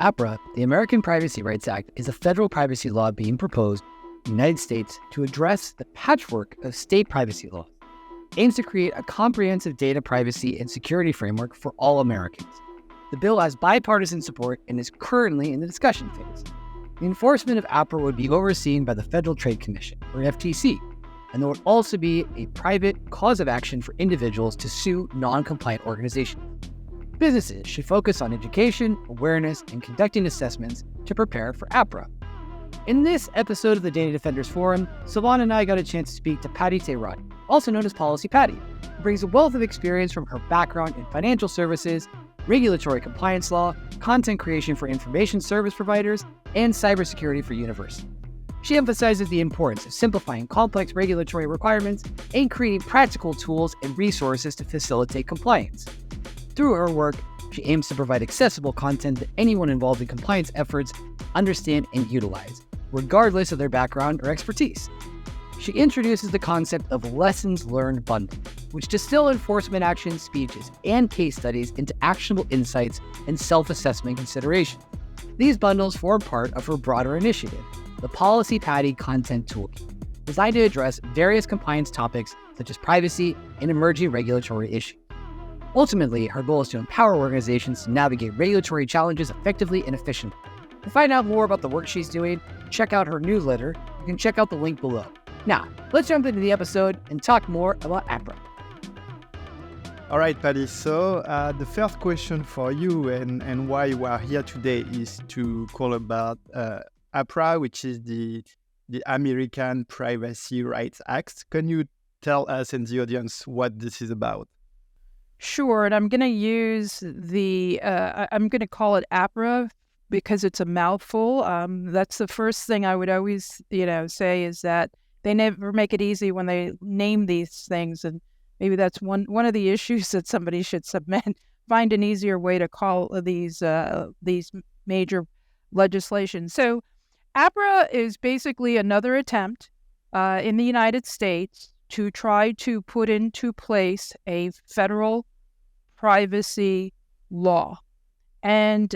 APRA, the American Privacy Rights Act, is a federal privacy law being proposed in the United States to address the patchwork of state privacy laws. It aims to create a comprehensive data privacy and security framework for all Americans. The bill has bipartisan support and is currently in the discussion phase. The enforcement of APRA would be overseen by the Federal Trade Commission, or FTC, and there would also be a private cause of action for individuals to sue non-compliant organizations. Businesses should focus on education, awareness, and conducting assessments to prepare for APRA. In this episode of the Data Defenders Forum, Sylvain and I got a chance to speak to Patty Tehrani, also known as Policy Patty, who brings a wealth of experience from her background in financial services, regulatory compliance law, content creation for information service providers, and cybersecurity for universities. She emphasizes the importance of simplifying complex regulatory requirements and creating practical tools and resources to facilitate compliance. Through her work, she aims to provide accessible content that anyone involved in compliance efforts understand and utilize, regardless of their background or expertise. She introduces the concept of lessons learned bundle, which distill enforcement action speeches and case studies into actionable insights and self-assessment considerations. These bundles form part of her broader initiative, the Policy Patty Content Toolkit, designed to address various compliance topics such as privacy and emerging regulatory issues. Ultimately, her goal is to empower organizations to navigate regulatory challenges effectively and efficiently. To find out more about the work she's doing, check out her newsletter. You can check out the link below. Now, let's jump into the episode and talk more about APRA. All right, Patty. So the first question for you and why you are here today is to call about APRA, which is the American Privacy Rights Act. Can you tell us and the audience what this is about? Sure, and I'm going to use I'm going to call it APRA because it's a mouthful. That's the first thing I would always, say is that they never make it easy when they name these things, and maybe that's one of the issues that somebody should submit. Find an easier way to call these major legislation. So, APRA is basically another attempt in the United States to try to put into place a federal privacy law. And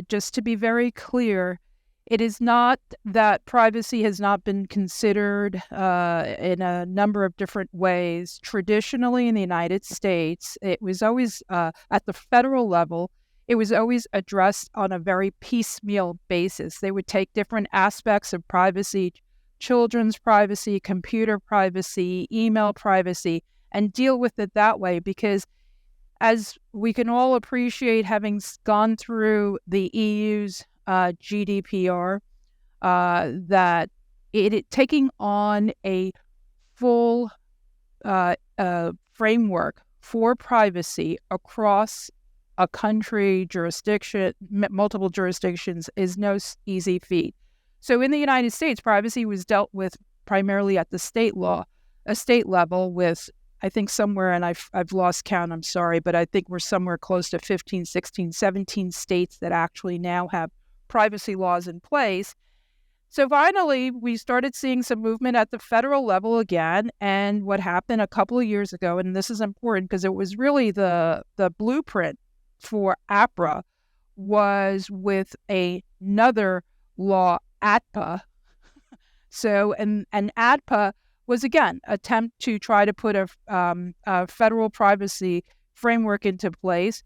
just to be very clear, it is not that privacy has not been considered in a number of different ways. Traditionally in the United States, it was always at the federal level, it was always addressed on a very piecemeal basis. They would take different aspects of privacy, children's privacy, computer privacy, email privacy, and deal with it that way because as we can all appreciate, having gone through the EU's GDPR, that it taking on a full framework for privacy across a country, jurisdiction, multiple jurisdictions is no easy feat. So in the United States, privacy was dealt with primarily at the state level with, I think somewhere, and I've lost count, I'm sorry, but I think we're somewhere close to 15, 16, 17 states that actually now have privacy laws in place. So finally, we started seeing some movement at the federal level again. And what happened a couple of years ago, and this is important because it was really the blueprint for APRA, was with another law, ADPA. So, and ADPA was, again, attempt to try to put a federal privacy framework into place.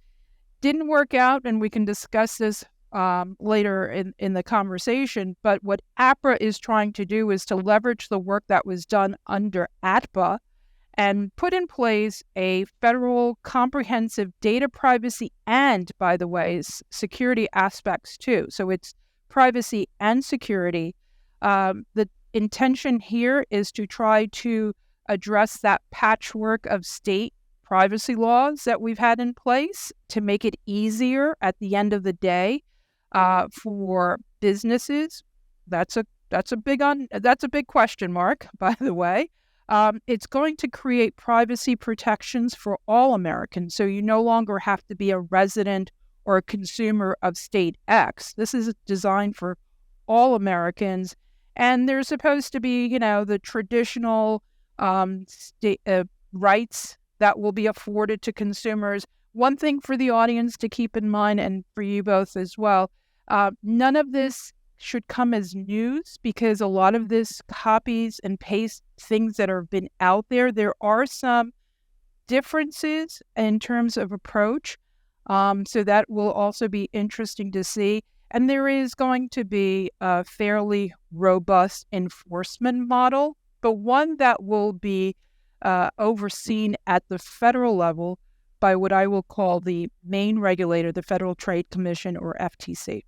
Didn't work out, and we can discuss this later in the conversation. But what APRA is trying to do is to leverage the work that was done under ADPA and put in place a federal comprehensive data privacy and, by the way, security aspects too. So it's privacy and security. The intention here is to try to address that patchwork of state privacy laws that we've had in place to make it easier at the end of the day for businesses. That's a big question mark, by the way. It's going to create privacy protections for all Americans, so you no longer have to be a resident or a consumer of state X. This is designed for all Americans. And there's supposed to be, the traditional state rights that will be afforded to consumers One thing for the audience to keep in mind, and for you both as well, none of this should come as news, because a lot of this copies and pastes things that have been out there. There are some differences in terms of approach, so that will also be interesting to see. And there is going to be a fairly robust enforcement model, but one that will be overseen at the federal level by what I will call the main regulator, the Federal Trade Commission, or FTC.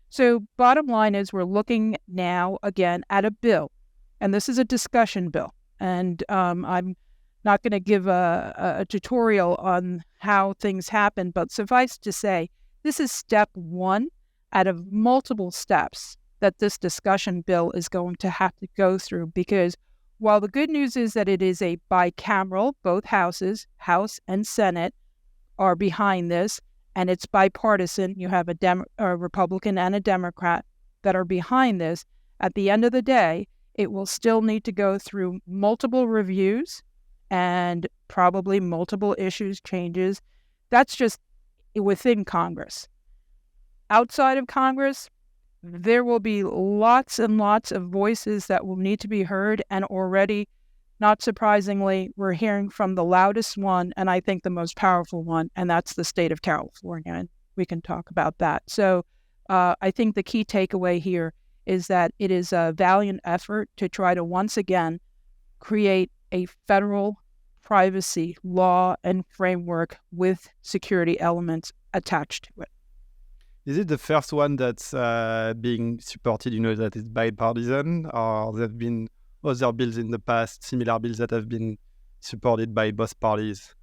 So bottom line is, we're looking now again at a bill, and this is a discussion bill. And I'm not going to give a tutorial on how things happen, but suffice to say, this is step one out of multiple steps that this discussion bill is going to have to go through. Because while the good news is that it is a bicameral, both houses, House and Senate, are behind this, and it's bipartisan. You have a Republican and a Democrat that are behind this. At the end of the day, it will still need to go through multiple reviews and probably multiple issues, changes. That's just within Congress. Outside of Congress, there will be lots and lots of voices that will need to be heard, and already, not surprisingly, we're hearing from the loudest one, and I think the most powerful one, and that's the state of California, and we can talk about that. So I think the key takeaway here is that it is a valiant effort to try to once again create a federal privacy law and framework with security elements attached to it. Is it the first one that's being supported, that is bipartisan, or there have been other bills in the past, similar bills that have been supported by both parties?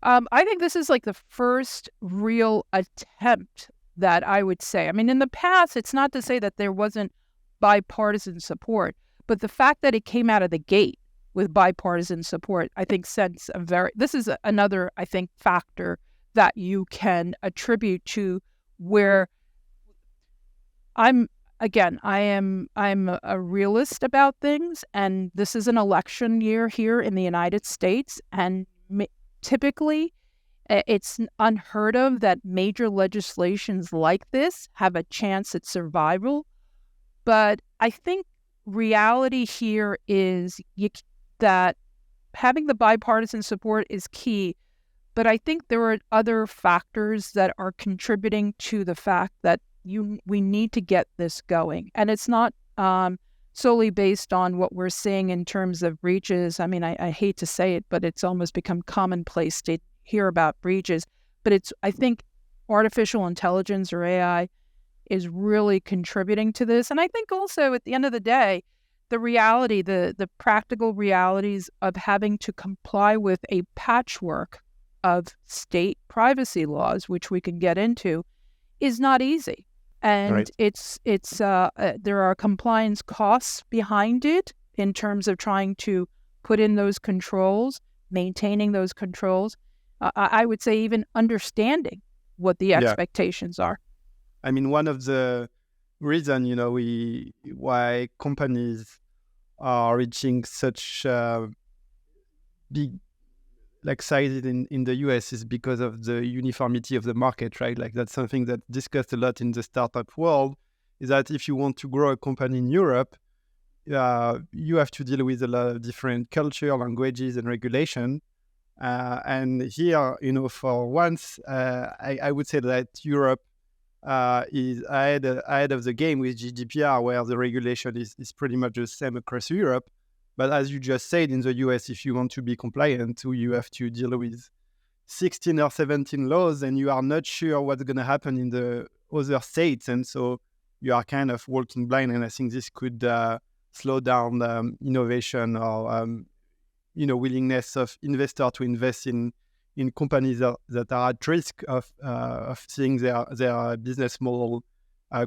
I think this is like the first real attempt that I would say. I mean, in the past, it's not to say that there wasn't bipartisan support, but the fact that it came out of the gate with bipartisan support, I think this is another, I think, factor that you can attribute to where I'm a realist about things, and this is an election year here in the United States, and typically it's unheard of that major legislations like this have a chance at survival. But I think reality here is that having the bipartisan support is key, but I think there are other factors that are contributing to the fact that we need to get this going. And it's not solely based on what we're seeing in terms of breaches. I mean, I hate to say it, but it's almost become commonplace to hear about breaches. But I think artificial intelligence, or AI, is really contributing to this. And I think also at the end of the day, the reality, the practical realities of having to comply with a patchwork of state privacy laws, which we can get into, is not easy. And right. There are compliance costs behind it in terms of trying to put in those controls, maintaining those controls. I would say even understanding what the expectations are. I mean, one of the reasons, why companies are reaching such big sizes in the US is because of the uniformity of the market, right? Like, that's something that's discussed a lot in the startup world, is that if you want to grow a company in Europe, you have to deal with a lot of different culture, languages, and regulation. And here, for once, I would say that Europe is ahead of the game with GDPR, where the regulation is pretty much the same across Europe. But as you just said, in the US, if you want to be compliant, you have to deal with 16 or 17 laws, and you are not sure what's going to happen in the other states. And so you are kind of walking blind. And I think this could slow down innovation or, willingness of investors to invest in companies that are at risk of seeing their business model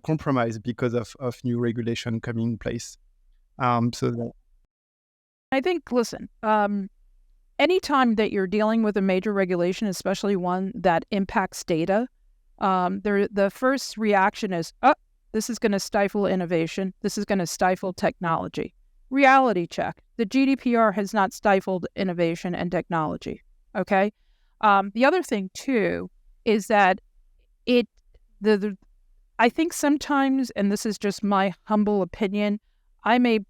compromised because of new regulation coming in place. I think, listen, anytime that you're dealing with a major regulation, especially one that impacts data, the first reaction is, this is going to stifle innovation. This is going to stifle technology. Reality check. The GDPR has not stifled innovation and technology, okay? The other thing, too, is that I think sometimes, and this is just my humble opinion, I'm a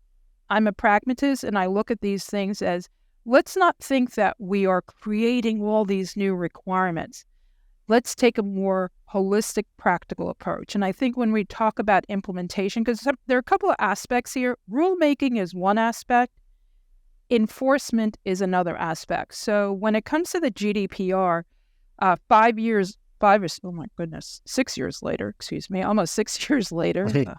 pragmatist, and I look at these things as, let's not think that we are creating all these new requirements. Let's take a more holistic, practical approach. And I think when we talk about implementation, because there are a couple of aspects here, rulemaking is one aspect, enforcement is another aspect. So when it comes to the GDPR, 6 years later, almost 6 years later,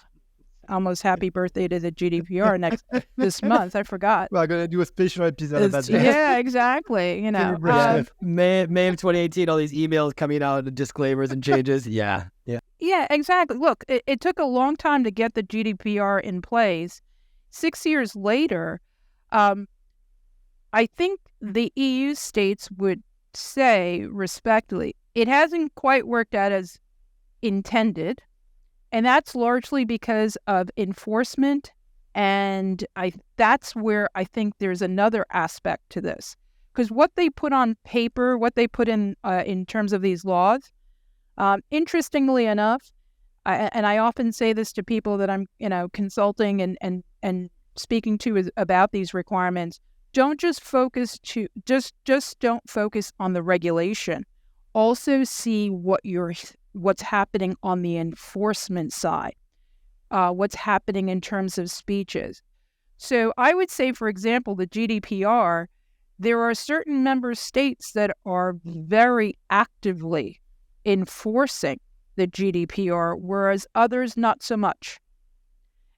almost happy birthday to the GDPR this month. I forgot. We're going to do a special episode about that. Yeah, exactly. May of 2018, all these emails coming out and disclaimers and changes. Yeah, exactly. Look, it took a long time to get the GDPR in place. 6 years later, I think the EU states would say respectfully, it hasn't quite worked out as intended. And that's largely because of enforcement. And that's where I think there's another aspect to this. Because what they put on paper, what they put in terms of these laws, interestingly enough, and I often say this to people that I'm consulting and speaking to about these requirements, don't just focus just don't focus on the regulation. Also see what's happening on the enforcement side, what's happening in terms of speeches. So I would say, for example, the GDPR, there are certain member states that are very actively enforcing the GDPR, whereas others not so much.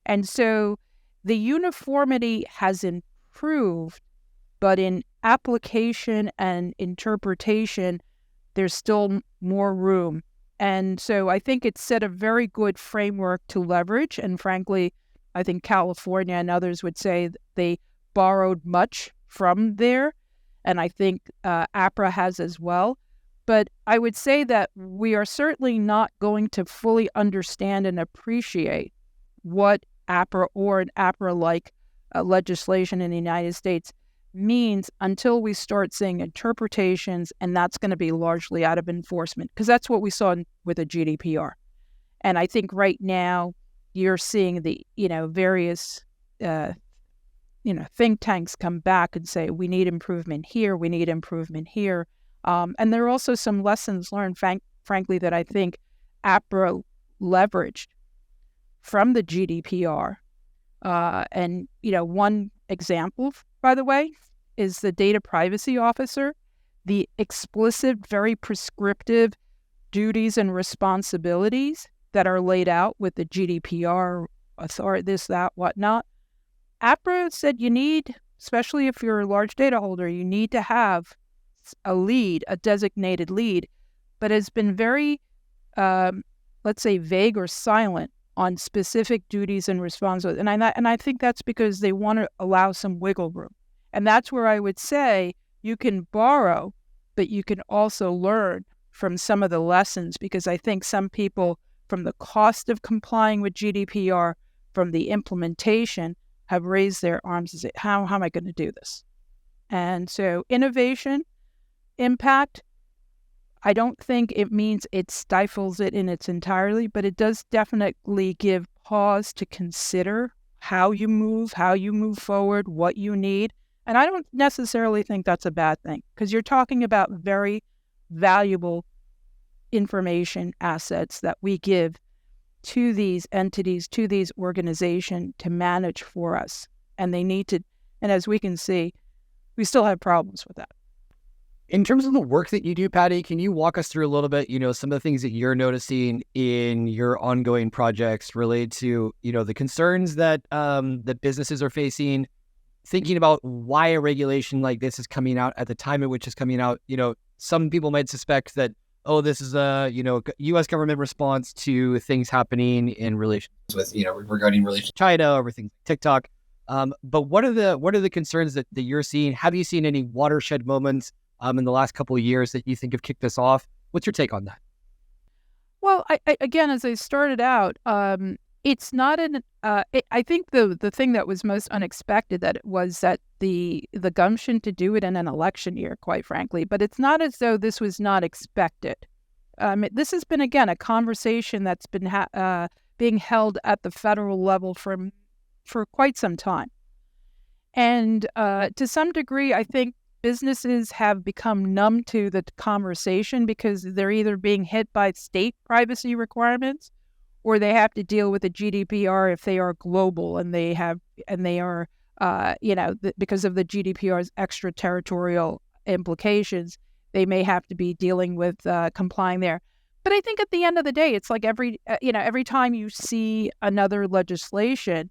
And so the uniformity has improved, but in application and interpretation, there's still more room. And so I think it set a very good framework to leverage. And frankly, I think California and others would say they borrowed much from there. And I think APRA has as well. But I would say that we are certainly not going to fully understand and appreciate what APRA or an APRA-like legislation in the United States means until we start seeing interpretations, and that's going to be largely out of enforcement, because that's what we saw with the GDPR. And I think right now you're seeing the various think tanks come back and say we need improvement here, we need improvement here, and there are also some lessons learned, frankly, that I think APRA leveraged from the GDPR. And one example, by the way, is the data privacy officer, the explicit, very prescriptive duties and responsibilities that are laid out with the GDPR, authority, this, that, whatnot. APRA said you need, especially if you're a large data holder, you need to have a lead, a designated lead, but has been very, let's say, vague or silent on specific duties and responsibilities. And I think that's because they want to allow some wiggle room. And that's where I would say you can borrow, but you can also learn from some of the lessons, because I think some people, from the cost of complying with GDPR, from the implementation, have raised their arms and say, how am I going to do this? And so innovation, impact, I don't think it means it stifles it in its entirety, but it does definitely give pause to consider how you move forward, what you need. And I don't necessarily think that's a bad thing, because you're talking about very valuable information assets that we give to these entities, to these organizations to manage for us. And they need to, and as we can see, we still have problems with that. In terms of the work that you do, Patty, can you walk us through a little bit, some of the things that you're noticing in your ongoing projects related to, the concerns that that businesses are facing, thinking about why a regulation like this is coming out at the time at which it's coming out? Some people might suspect that, this is a, U.S. government response to things happening in relations with, regarding relations to China over things like TikTok. But what are the concerns that you're seeing? Have you seen any watershed moments in the last couple of years that you think have kicked this off? What's your take on that? Well, again, as I started out, it's not I think the thing that was most unexpected was that the gumption to do it in an election year, quite frankly. But it's not as though this was not expected. this has been, again, a conversation that's been being held at the federal level for quite some time. And to some degree, I think businesses have become numb to the conversation because they're either being hit by state privacy requirements, or they have to deal with the GDPR if they are global and they are, because of the GDPR's extraterritorial implications, they may have to be dealing with complying there. But I think at the end of the day, it's like every time you see another legislation,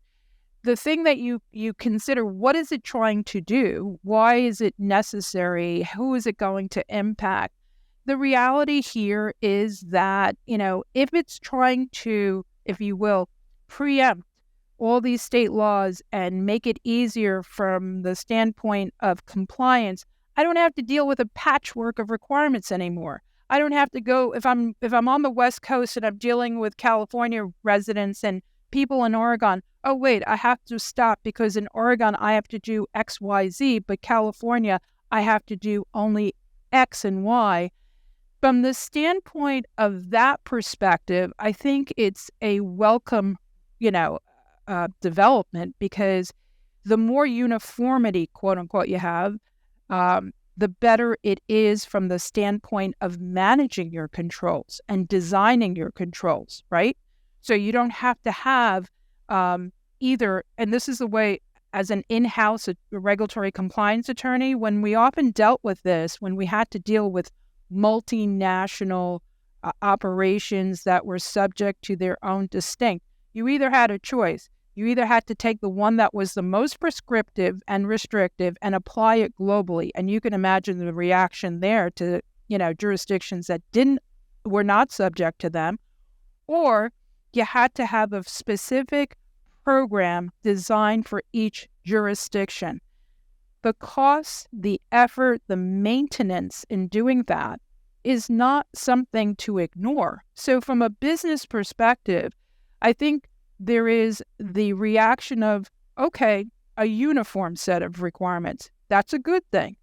the thing that you consider, what is it trying to do? Why is it necessary? Who is it going to impact? The reality here is that, if it's trying to, if you will, preempt all these state laws and make it easier from the standpoint of compliance, I don't have to deal with a patchwork of requirements anymore. I don't have to go, if I'm on the West Coast and I'm dealing with California residents and people in Oregon, oh, wait, I have to stop because in Oregon I have to do X, Y, Z, but California I have to do only X and Y. From the standpoint of that perspective, I think it's a welcome, development, because the more uniformity, quote unquote, you have, the better it is from the standpoint of managing your controls and designing your controls, right? So you don't have to have either, and this is the way, as an in-house regulatory compliance attorney, when we often dealt with this, when we had to deal with multinational operations that were subject to their own distinct, you either had a choice. You either had to take the one that was the most prescriptive and restrictive and apply it globally. And you can imagine the reaction there to, jurisdictions that were not subject to them. Or you had to have a specific program designed for each jurisdiction. The cost, the effort, the maintenance in doing that is not something to ignore. So from a business perspective, I think there is the reaction of, okay, a uniform set of requirements. That's a good thing.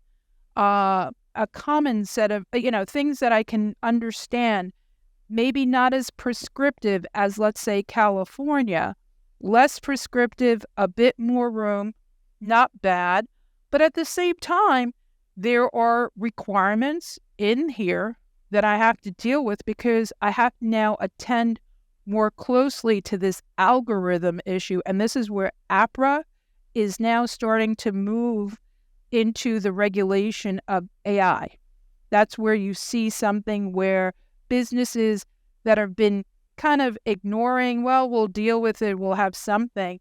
A common set of, things that I can understand, maybe not as prescriptive as, let's say, California, less prescriptive, a bit more room, not bad. But at the same time, there are requirements in here that I have to deal with because I have to now attend more closely to this algorithm issue. And this is where APRA is now starting to move into the regulation of AI. That's where you see something where businesses that have been kind of ignoring, well, we'll deal with it, we'll have something.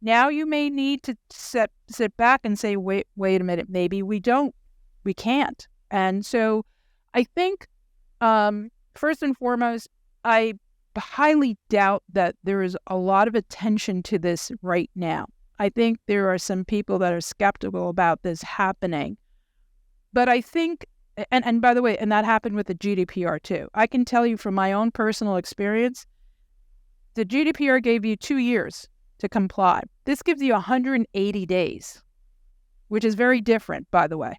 Now you may need to sit back and say, wait a minute, maybe we can't. And so I think, first and foremost, I highly doubt that there is a lot of attention to this right now. I think there are some people that are skeptical about this happening. But I think, and by the way, and that happened with the GDPR too. I can tell you from my own personal experience, the GDPR gave you 2 years to comply. This gives you 180 days, which is very different, by the way.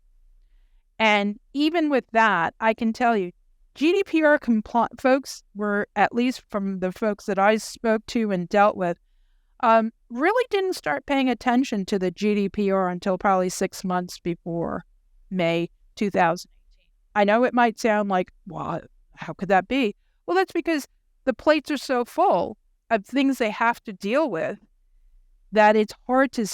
And even with that, I can tell you, GDPR folks were, at least from the folks that I spoke to and dealt with, really didn't start paying attention to the GDPR until probably 6 months before May 2018. I know it might sound like, well, how could that be? Well, that's because the plates are so full of things they have to deal with that it's hard to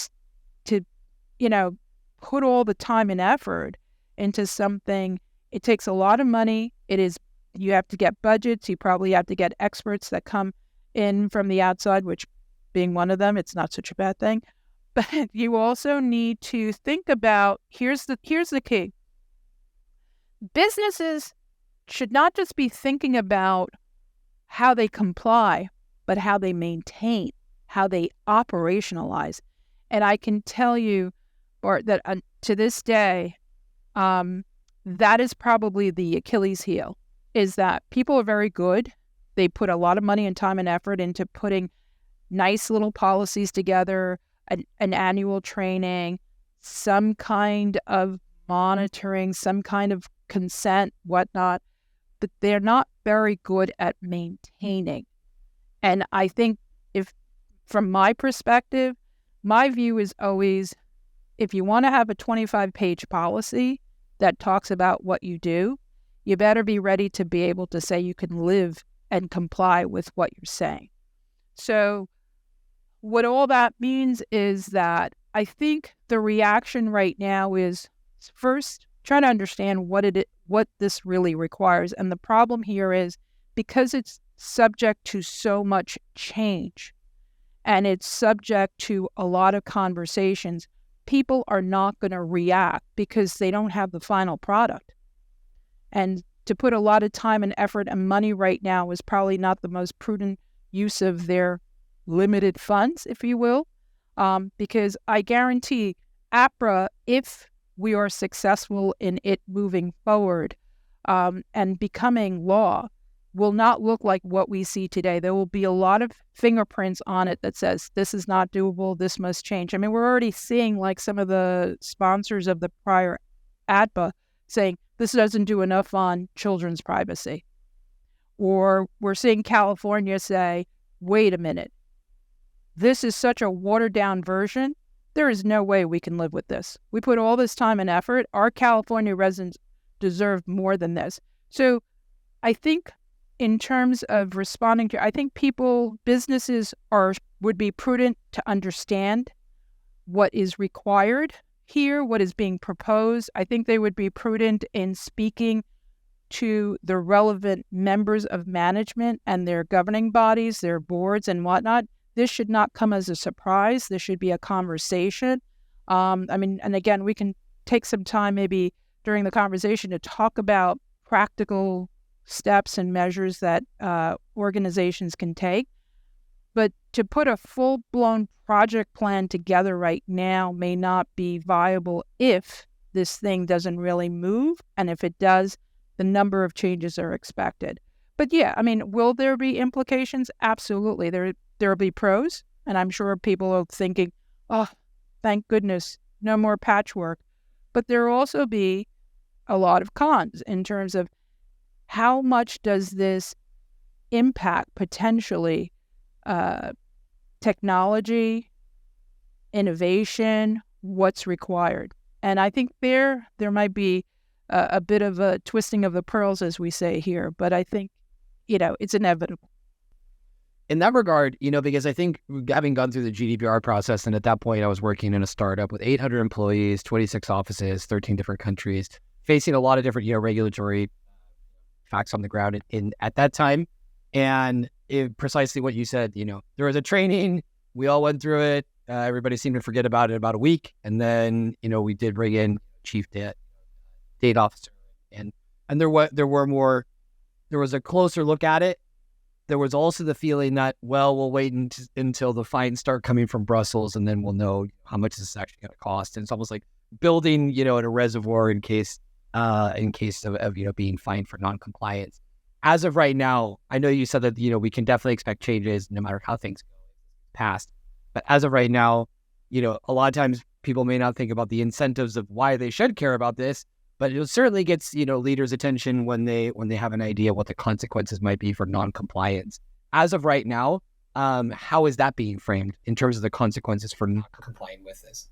put all the time and effort into something. It takes a lot of money. You have to get budgets. You probably have to get experts that come in from the outside, which being one of them, it's not such a bad thing. But you also need to think about, here's the key. Businesses should not just be thinking about how they comply, but how they maintain, how they operationalize. And I can tell you, Bart, that to this day, that is probably the Achilles heel, is that people are very good. They put a lot of money and time and effort into putting nice little policies together, an annual training, some kind of monitoring, some kind of consent, whatnot. but they're not very good at maintaining. And I think from my perspective, my view is always, if you want to have a 25-page policy that talks about what you do, you better be ready to be able to say you can live and comply with what you're saying. So what all that means is that I think the reaction right now is first try to understand what this really requires. And the problem here is because it's subject to so much change and it's subject to a lot of conversations, people are not going to react because they don't have the final product. And to put a lot of time and effort and money right now is probably not the most prudent use of their limited funds, if you will, because I guarantee APRA, if we are successful in it moving forward and becoming law, will not look like what we see today. There will be a lot of fingerprints on it that says this is not doable, this must change. I mean, we're already seeing like some of the sponsors of the prior ADPA saying this doesn't do enough on children's privacy. Or we're seeing California say, wait a minute, this is such a watered down version. There is no way we can live with this. We put all this time and effort. Our California residents deserve more than this. So I think in terms of responding to, I think businesses would be prudent to understand what is required here, what is being proposed. I think they would be prudent in speaking to the relevant members of management and their governing bodies, their boards and whatnot. This should not come as a surprise. This should be a conversation. And again, we can take some time maybe during the conversation to talk about practical steps and measures that organizations can take. But to put a full-blown project plan together right now may not be viable if this thing doesn't really move. And if it does, the number of changes are expected. But yeah, I mean, will there be implications? Absolutely. There will be pros. And I'm sure people are thinking, oh, thank goodness, no more patchwork. But there will also be a lot of cons in terms of how much does this impact potentially technology, innovation, what's required. And I think there might be a bit of a twisting of the pearls, as we say here, but I think, it's inevitable. In that regard, because I think having gone through the GDPR process, and at that point I was working in a startup with 800 employees, 26 offices, 13 different countries, facing a lot of different, regulatory facts on the ground at that time. And precisely what you said, there was a training, we all went through it, everybody seemed to forget about it about a week. And then, we did bring in chief data officer and there was a closer look at it. There was also the feeling that, we'll wait until the fines start coming from Brussels and then we'll know how much this is actually going to cost. And it's almost like building, in a reservoir in case of being fined for non-compliance. As of right now, I know you said that, we can definitely expect changes no matter how things go past. But as of right now, a lot of times people may not think about the incentives of why they should care about this, but it certainly gets, leaders' attention when they have an idea what the consequences might be for non-compliance. As of right now, how is that being framed in terms of the consequences for not complying with this?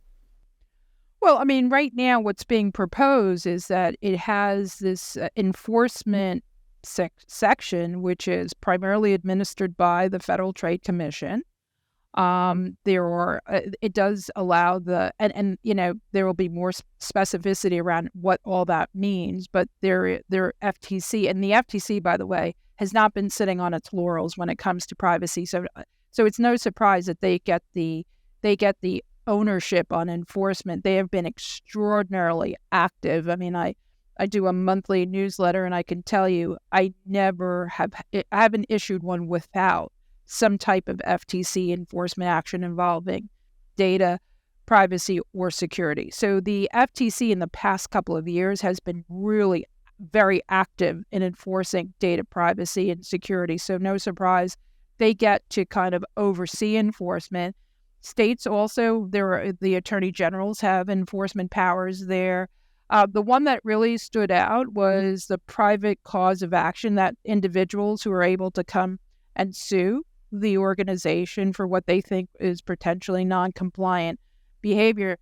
Well, I mean, right now what's being proposed is that it has this enforcement section, which is primarily administered by the Federal Trade Commission. It does allow and there will be more specificity around what all that means, but their FTC, and the FTC, by the way, has not been sitting on its laurels when it comes to privacy. So it's no surprise that they get the ownership on enforcement. They have been extraordinarily active. I mean, I do a monthly newsletter, and I can tell you, I haven't issued one without some type of FTC enforcement action involving data, privacy, or security. So the FTC in the past couple of years has been really very active in enforcing data privacy and security. So no surprise, they get to kind of oversee enforcement. States also, the attorney generals have enforcement powers there. The one that really stood out was the private cause of action, that individuals who are able to come and sue the organization for what they think is potentially non-compliant behavior.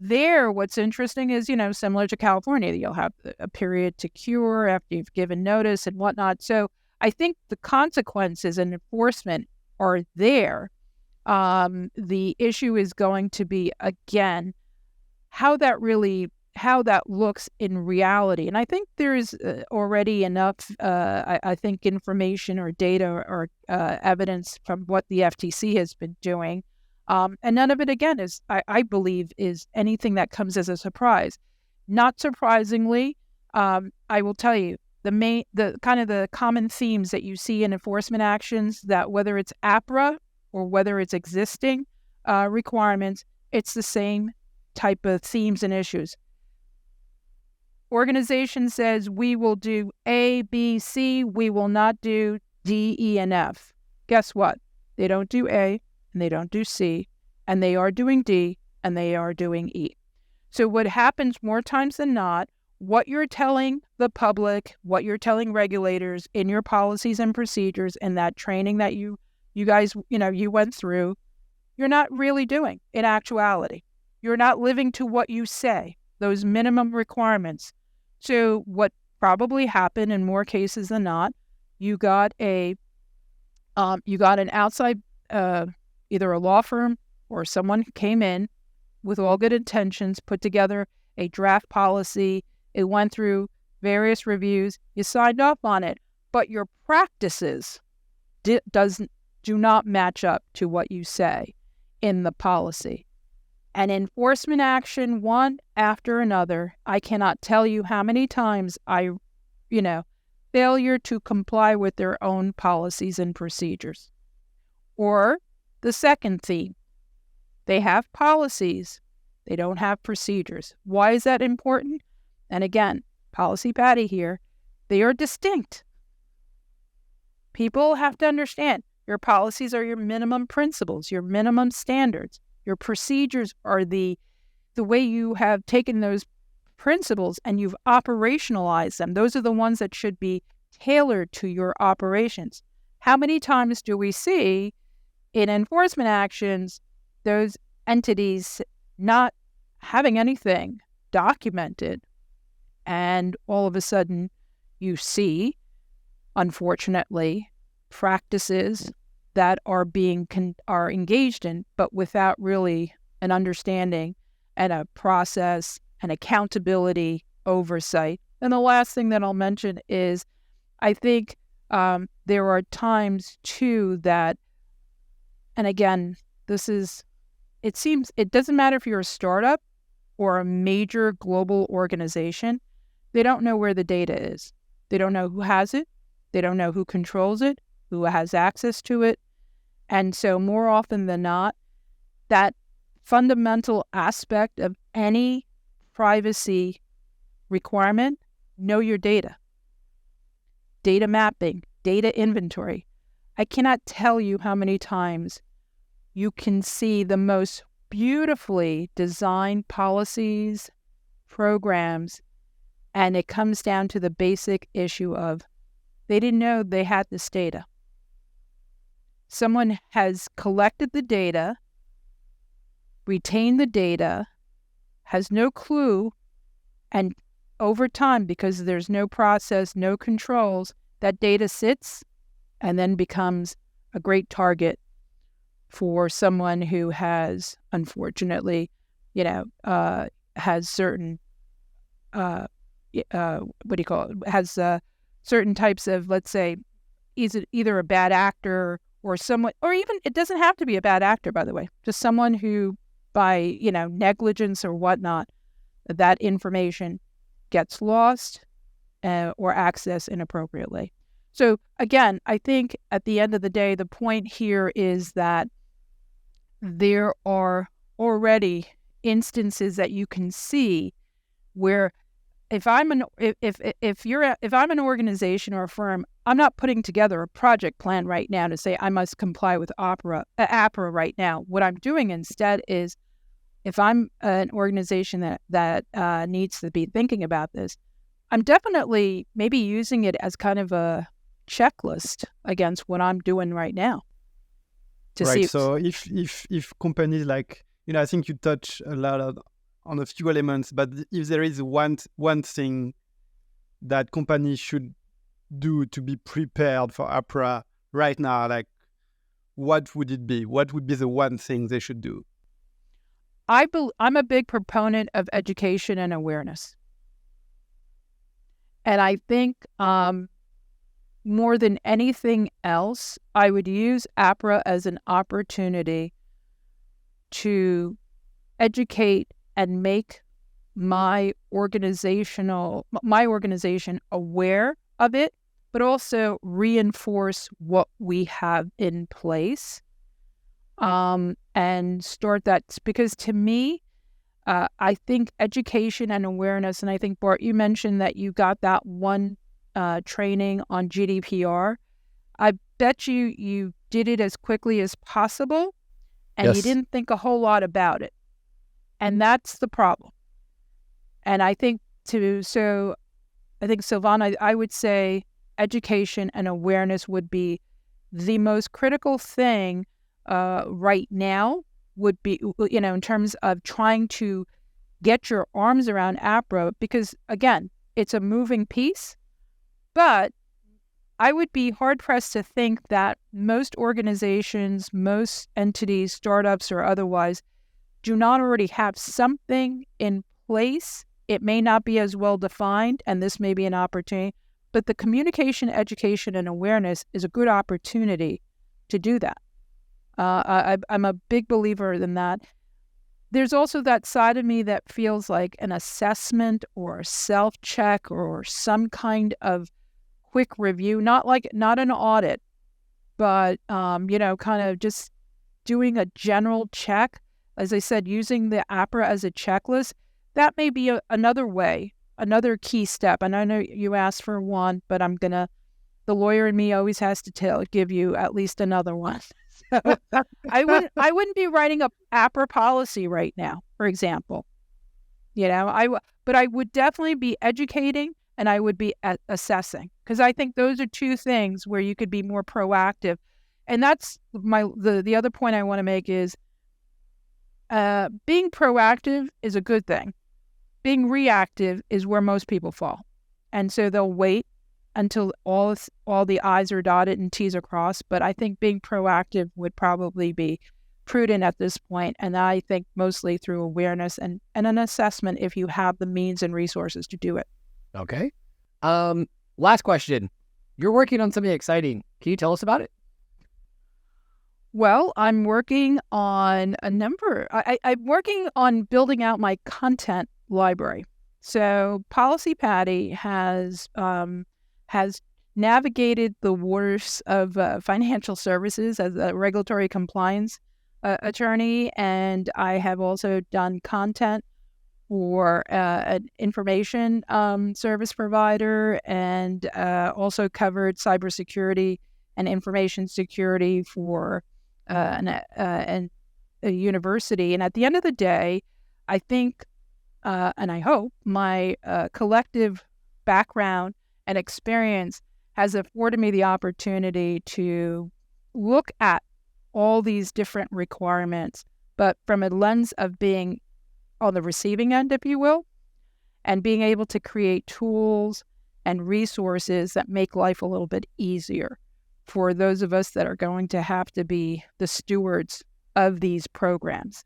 There, what's interesting is, similar to California, you'll have a period to cure after you've given notice and whatnot. So I think the consequences and enforcement are there. The issue is going to be, again, how that looks in reality. And I think there's already enough, I think, information or data or evidence from what the FTC has been doing. And none of it, again, is, I believe, is anything that comes as a surprise. Not surprisingly, I will tell you, the common themes that you see in enforcement actions, that whether it's APRA or whether it's existing requirements, it's the same type of themes and issues. Organization says we will do A, B, C, we will not do D, E, and F. Guess what? They don't do A, and they don't do C, and they are doing D, and they are doing E. So what happens more times than not, what you're telling the public, what you're telling regulators in your policies and procedures and that training that you guys, you went through, you're not really doing in actuality. You're not living to what you say, those minimum requirements. So what probably happened in more cases than not, you got an outside, either a law firm or someone who came in with all good intentions, put together a draft policy. It went through various reviews. You signed off on it, but your practices do not match up to what you say in the policy. And enforcement action, one after another, I cannot tell you how many times failure to comply with their own policies and procedures. Or the second theme, they have policies, they don't have procedures. Why is that important? And again, Policy Patty here, they are distinct. People have to understand your policies are your minimum principles, your minimum standards. Your procedures are the way you have taken those principles and you've operationalized them. Those are the ones that should be tailored to your operations. How many times do we see in enforcement actions those entities not having anything documented, and all of a sudden you see, unfortunately, practices that are are engaged in, but without really an understanding and a process and accountability oversight. And the last thing that I'll mention is, I think there are times too that, and again, it doesn't matter if you're a startup or a major global organization, they don't know where the data is. They don't know who has it. They don't know who controls it, who has access to it. And so more often than not, that fundamental aspect of any privacy requirement, know your data. Data mapping, data inventory. I cannot tell you how many times you can see the most beautifully designed policies, programs, and it comes down to the basic issue of they didn't know they had this data. Someone has collected the data, retained the data, has no clue, and over time, because there's no process, no controls, that data sits and then becomes a great target for someone who has, unfortunately, has certain, certain types of, let's say, either a bad actor or someone, or even, it doesn't have to be a bad actor, by the way, just someone who, by, negligence or whatnot, that information gets lost or accessed inappropriately. So again, I think at the end of the day, the point here is that there are already instances that you can see where if I'm an organization or a firm, I'm not putting together a project plan right now to say I must comply with APRA right now. What I'm doing instead is if I'm an organization that needs to be thinking about this, I'm definitely maybe using it as kind of a checklist against what I'm doing right now. Right. So if companies like, I think you touch a lot on a few elements, but if there is one thing that companies should do to be prepared for APRA right now, like what would it be? What would be the one thing they should do? I'm a big proponent of education and awareness. And I think more than anything else, I would use APRA as an opportunity to educate and make my organization aware of it, but also reinforce what we have in place, and start that. Because to me, I think education and awareness, and I think, Bart, you mentioned that you got that one training on GDPR. I bet you did it as quickly as possible, and you didn't think a whole lot about it. And that's the problem. And I think Sylvain, I would say education and awareness would be the most critical thing right now, would be, in terms of trying to get your arms around APRA, because again, it's a moving piece, but I would be hard-pressed to think that most organizations, most entities, startups or otherwise, do not already have something in place. It may not be as well defined, and this may be an opportunity, but the communication, education, and awareness is a good opportunity to do that. I'm a big believer in that. There's also that side of me that feels like an assessment or a self-check or some kind of quick review, not an audit, but kind of just doing a general check. As I said, using the APRA as a checklist, that may be another way, another key step. And I know you asked for one, but the lawyer in me always has to give you at least another one. So I wouldn't be writing a APRA policy right now, for example. But I would definitely be educating, and I would be assessing, because I think those are two things where you could be more proactive. And that's the other point I want to make is being proactive is a good thing. Being reactive is where most people fall. And so they'll wait until all the I's are dotted and T's are crossed. But I think being proactive would probably be prudent at this point. And I think mostly through awareness and an assessment if you have the means and resources to do it. Okay. Last question. You're working on something exciting. Can you tell us about it? Well, I'm working on I'm working on building out my content library. So Policy Patty has navigated the waters of financial services as a regulatory compliance attorney, and I have also done content for an information service provider, and also covered cybersecurity and information security for a university. And at the end of the day, I think, and I hope, my collective background and experience has afforded me the opportunity to look at all these different requirements, but from a lens of being on the receiving end, if you will, and being able to create tools and resources that make life a little bit easier for those of us that are going to have to be the stewards of these programs,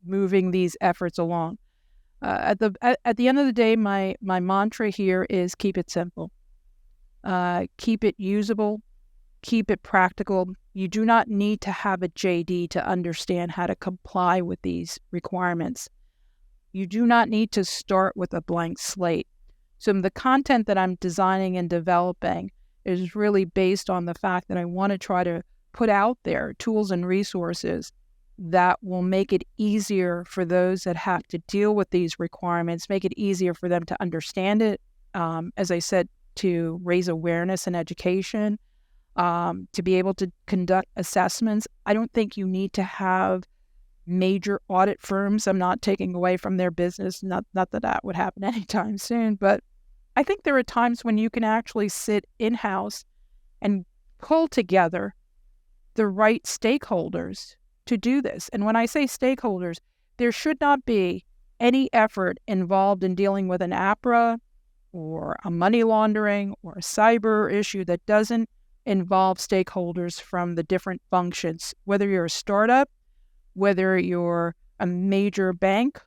moving these efforts along. At the end of the day, my mantra here is keep it simple, keep it usable, keep it practical. You do not need to have a JD to understand how to comply with these requirements. You do not need to start with a blank slate. So the content that I'm designing and developing is really based on the fact that I want to try to put out there tools and resources that will make it easier for those that have to deal with these requirements, make it easier for them to understand it, as I said, to raise awareness and education, to be able to conduct assessments. I don't think you need to have major audit firms. I'm not taking away from their business, not that that would happen anytime soon, but I think there are times when you can actually sit in-house and pull together the right stakeholders to do this. And when I say stakeholders, there should not be any effort involved in dealing with an APRA or a money laundering or a cyber issue that doesn't involve stakeholders from the different functions, whether you're a startup, whether you're a major bank,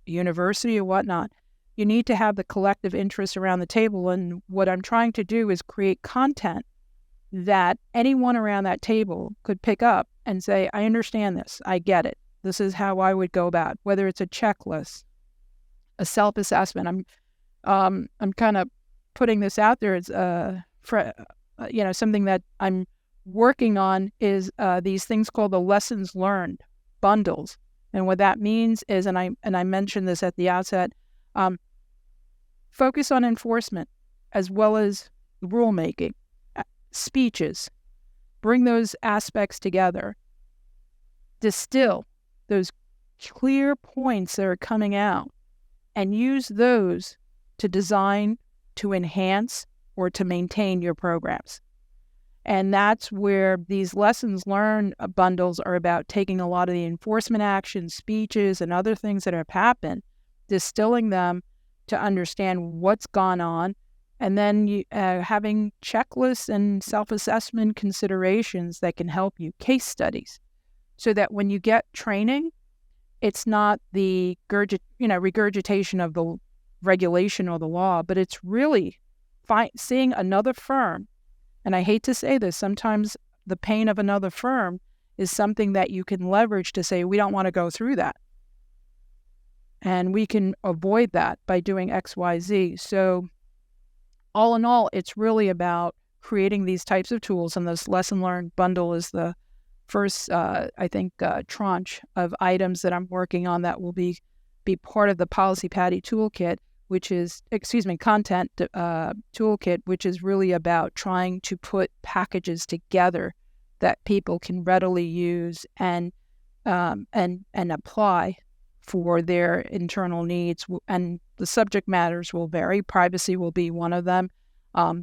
a university, or whatnot. You need to have the collective interests around the table. And what I'm trying to do is create content that anyone around that table could pick up and say, I understand this, I get it. This is how I would go about it. Whether it's a checklist, a self-assessment. I'm kind of putting this out there. It's something that I'm working on is these things called the lessons learned bundles. And what that means is, and I mentioned this at the outset, focus on enforcement as well as rulemaking, speeches, bring those aspects together, distill those clear points that are coming out, and use those to design, to enhance, or to maintain your programs. And that's where these lessons learned bundles are about taking a lot of the enforcement actions, speeches, and other things that have happened, distilling them to understand what's gone on, and then having checklists and self-assessment considerations that can help you, case studies, so that when you get training, it's not the regurgitation of the regulation or the law, but it's really seeing another firm. And I hate to say this, sometimes the pain of another firm is something that you can leverage to say, we don't want to go through that. And we can avoid that by doing X, Y, Z. So all in all, it's really about creating these types of tools. And this lesson learned bundle is the first, tranche of items that I'm working on that will be part of the Policy Patty toolkit, content toolkit, which is really about trying to put packages together that people can readily use and apply for their internal needs. And the subject matters will vary. Privacy will be one of them.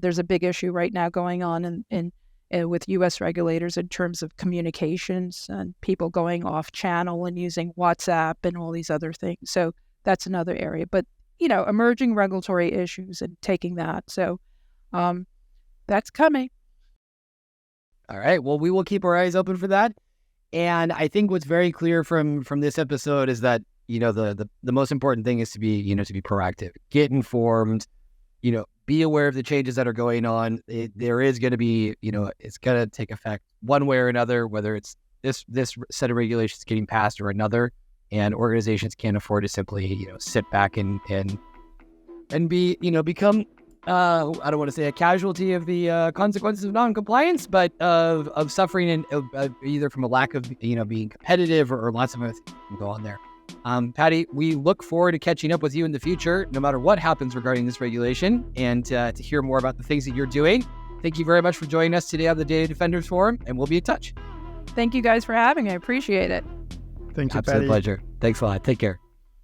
There's a big issue right now going on with U.S. regulators in terms of communications and people going off channel and using WhatsApp and all these other things. So that's another area. But emerging regulatory issues and taking that. So that's coming. All right. Well, we will keep our eyes open for that. And I think what's very clear from this episode is that, the most important thing is to be proactive, get informed, be aware of the changes that are going on. There is going to be, it's going to take effect one way or another, whether it's this set of regulations getting passed or another. And organizations can't afford to simply, sit back and be, become, I don't want to say a casualty of the consequences of non-compliance, but of suffering and either from a lack of, being competitive or lots of other things can go on there. Patty, we look forward to catching up with you in the future, no matter what happens regarding this regulation, and to hear more about the things that you're doing. Thank you very much for joining us today on the Data Defenders Forum, and we'll be in touch. Thank you guys for having me. I appreciate it. Thank you, Absolute Patty. pleasure. Thanks a lot. Take care.